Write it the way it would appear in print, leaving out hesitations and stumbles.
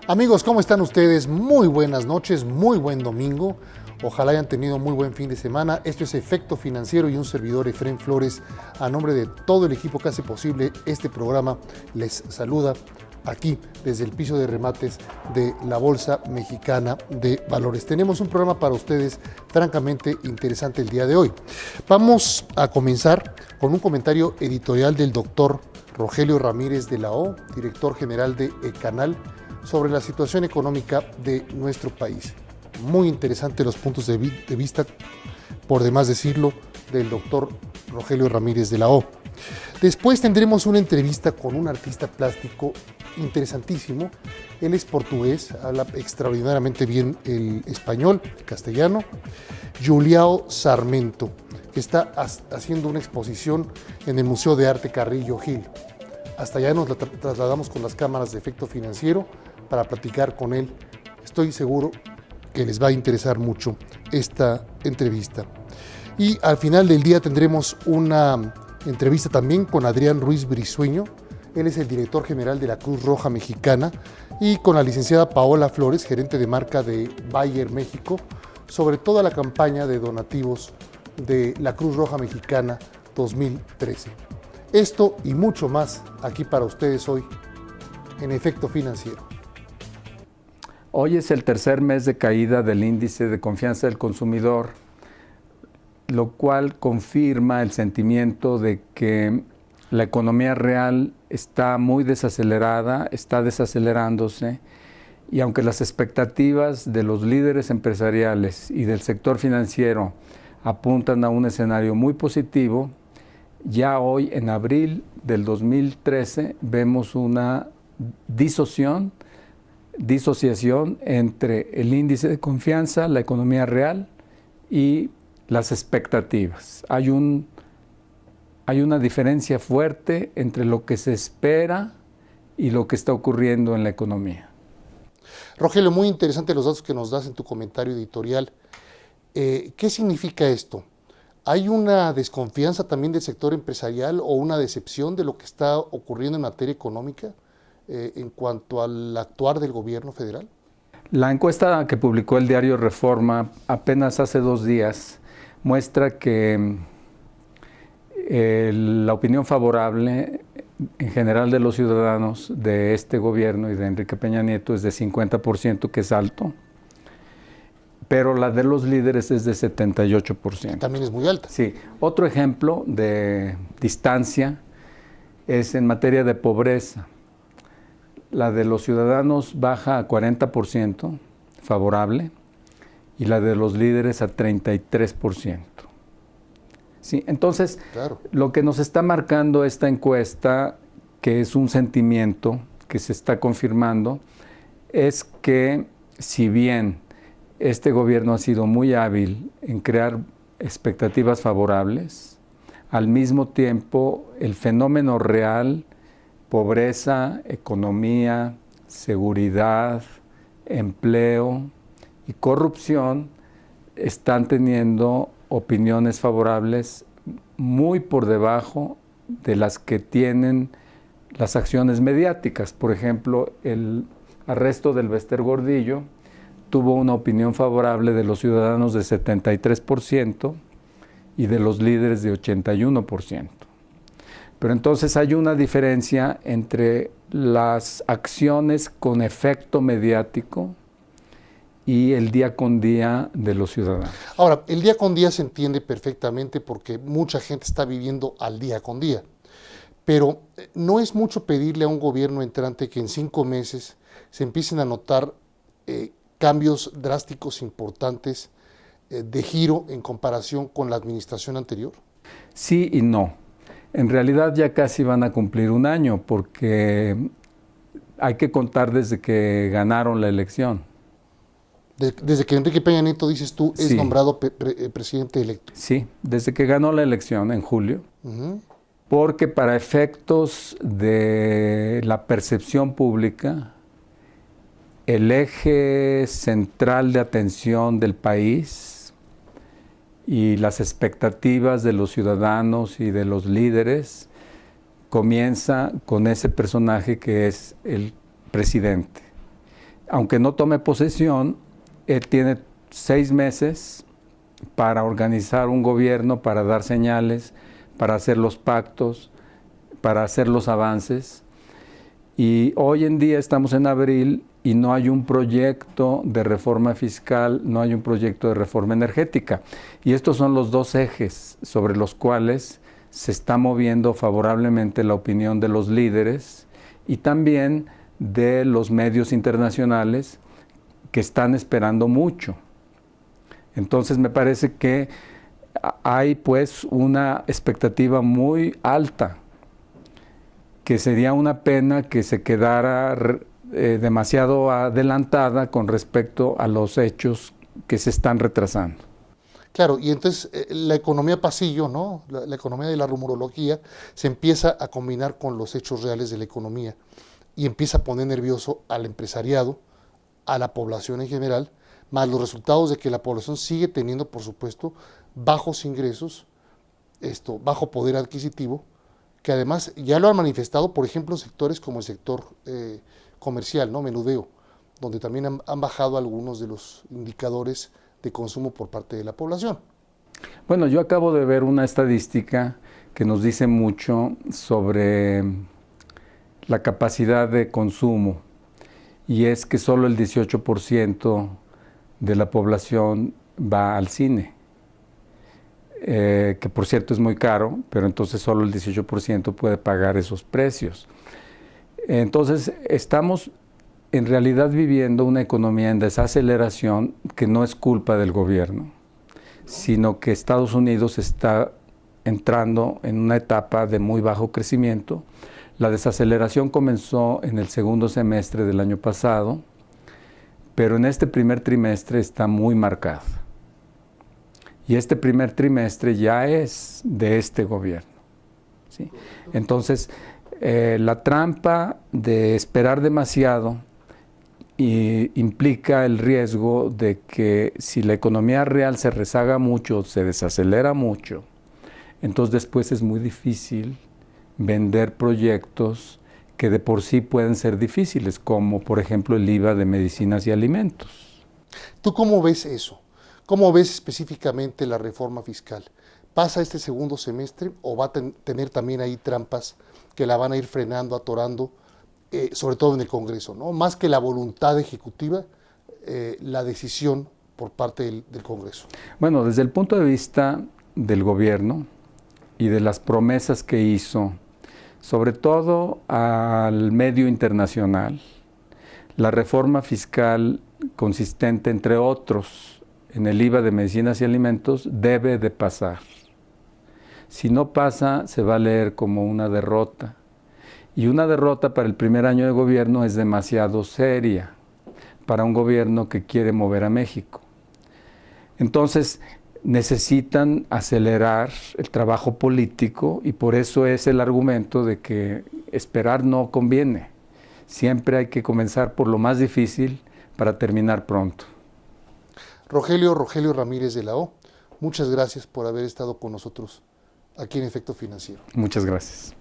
Amigos, ¿cómo están ustedes? Muy buenas noches, muy buen domingo. Ojalá hayan tenido muy buen fin de semana. Esto es Efecto Financiero y un servidor, Efraín Flores. A nombre de todo el equipo que hace posible este programa, les saluda aquí desde el piso de remates de la Bolsa Mexicana de Valores. Tenemos un programa para ustedes francamente interesante el día de hoy. Vamos a comenzar con un comentario editorial del doctor Rogelio Ramírez de la O, director general de Ecanal, sobre la situación económica de nuestro país. Muy interesante los puntos de vista, por demás decirlo, del doctor Rogelio Ramírez de la O. Después tendremos una entrevista con un artista plástico interesantísimo. Él es portugués, habla extraordinariamente bien el español, el castellano. Juliao Sarmento, que está haciendo una exposición en el Museo de Arte Carrillo Gil. Hasta allá nos trasladamos con las cámaras de Efecto Financiero para platicar con él. Estoy seguro que les va a interesar mucho esta entrevista. Y al final del día tendremos una entrevista también con Adrián Ruiz Brizueño. Él es el director general de la Cruz Roja Mexicana, y con la licenciada Paola Flores, gerente de marca de Bayer México, sobre toda la campaña de donativos de la Cruz Roja Mexicana 2013. Esto y mucho más aquí para ustedes hoy en Efecto Financiero. Hoy es el tercer mes de caída del índice de confianza del consumidor, lo cual confirma el sentimiento de que la economía real está muy desacelerada, está desacelerándose, y aunque las expectativas de los líderes empresariales y del sector financiero apuntan a un escenario muy positivo, ya hoy en abril del 2013 vemos una disociación entre el índice de confianza, la economía real y las expectativas. Hay una diferencia fuerte entre lo que se espera y lo que está ocurriendo en la economía. Rogelio, muy interesante los datos que nos das en tu comentario editorial. ¿Qué significa esto? ¿Hay una desconfianza también del sector empresarial o una decepción de lo que está ocurriendo en materia económica en cuanto al actuar del gobierno federal? La encuesta que publicó el diario Reforma apenas hace 2 días muestra que la opinión favorable en general de los ciudadanos de este gobierno y de Enrique Peña Nieto es de 50%, que es alto, pero la de los líderes es de 78%. También es muy alta. Sí. Otro ejemplo de distancia es en materia de pobreza. La de los ciudadanos baja a 40% favorable y la de los líderes a 33%. Sí, entonces, claro, lo que nos está marcando esta encuesta, que es un sentimiento que se está confirmando, es que si bien este gobierno ha sido muy hábil en crear expectativas favorables, al mismo tiempo el fenómeno real, pobreza, economía, seguridad, empleo y corrupción, están teniendo opiniones favorables muy por debajo de las que tienen las acciones mediáticas. Por ejemplo, el arresto del Bester Gordillo tuvo una opinión favorable de los ciudadanos de 73% y de los líderes de 81%. Pero entonces hay una diferencia entre las acciones con efecto mediático y el día con día de los ciudadanos. Ahora, el día con día se entiende perfectamente porque mucha gente está viviendo al día con día. Pero no es mucho pedirle a un gobierno entrante que en 5 meses se empiecen a notar cambios drásticos importantes de giro en comparación con la administración anterior. Sí y no. En realidad ya casi van a cumplir 1 año porque hay que contar desde que ganaron la elección. Desde que Enrique Peña Nieto, dices tú, es sí. nombrado presidente electo. Sí, desde que ganó la elección en julio. Porque para efectos de la percepción pública, el eje central de atención del país y las expectativas de los ciudadanos y de los líderes comienza con ese personaje que es el presidente. aunque no tome posesión, tiene 6 meses para organizar un gobierno, para dar señales, para hacer los pactos, para hacer los avances. Y hoy en día estamos en abril y no hay un proyecto de reforma fiscal, no hay un proyecto de reforma energética. Y estos son los dos ejes sobre los cuales se está moviendo favorablemente la opinión de los líderes y también de los medios internacionales que están esperando mucho. Entonces me parece que hay pues una expectativa muy alta, que sería una pena que se quedara demasiado adelantada con respecto a los hechos que se están retrasando. Claro, y entonces la economía pasillo, ¿no? La economía de la rumorología se empieza a combinar con los hechos reales de la economía y empieza a poner nervioso al empresariado, a la población en general, más los resultados de que la población sigue teniendo, por supuesto, bajos ingresos, bajo poder adquisitivo, que además ya lo han manifestado, por ejemplo, sectores como el sector comercial, ¿no? Menudeo, donde también han bajado algunos de los indicadores de consumo por parte de la población. Bueno, yo acabo de ver una estadística que nos dice mucho sobre la capacidad de consumo, y es que solo el 18% de la población va al cine, que por cierto es muy caro, pero entonces solo el 18% puede pagar esos precios. Entonces estamos en realidad viviendo una economía en desaceleración que no es culpa del gobierno, sino que Estados Unidos está entrando en una etapa de muy bajo crecimiento. La desaceleración comenzó en el segundo semestre del año pasado, pero en este primer trimestre está muy marcada. Y este primer trimestre ya es de este gobierno, ¿sí? Entonces, la trampa de esperar demasiado implica el riesgo de que si la economía real se rezaga mucho, se desacelera mucho, entonces después es muy difícil vender proyectos que de por sí pueden ser difíciles, como por ejemplo el IVA de medicinas y alimentos. ¿Tú cómo ves eso? ¿Cómo ves específicamente la reforma fiscal? ¿Pasa este segundo semestre o va a tener también ahí trampas que la van a ir frenando, atorando, sobre todo en el Congreso, ¿no? Más que la voluntad ejecutiva, la decisión por parte del Congreso? Bueno, desde el punto de vista del gobierno y de las promesas que hizo, sobre todo al medio internacional, la reforma fiscal consistente, entre otros, en el IVA de medicinas y alimentos, debe de pasar. Si no pasa, se va a leer como una derrota. Y una derrota para el primer año de gobierno es demasiado seria para un gobierno que quiere mover a México. Entonces, necesitan acelerar el trabajo político y por eso es el argumento de que esperar no conviene. Siempre hay que comenzar por lo más difícil para terminar pronto. Rogelio Ramírez de la O, muchas gracias por haber estado con nosotros aquí en Efecto Financiero. Muchas gracias.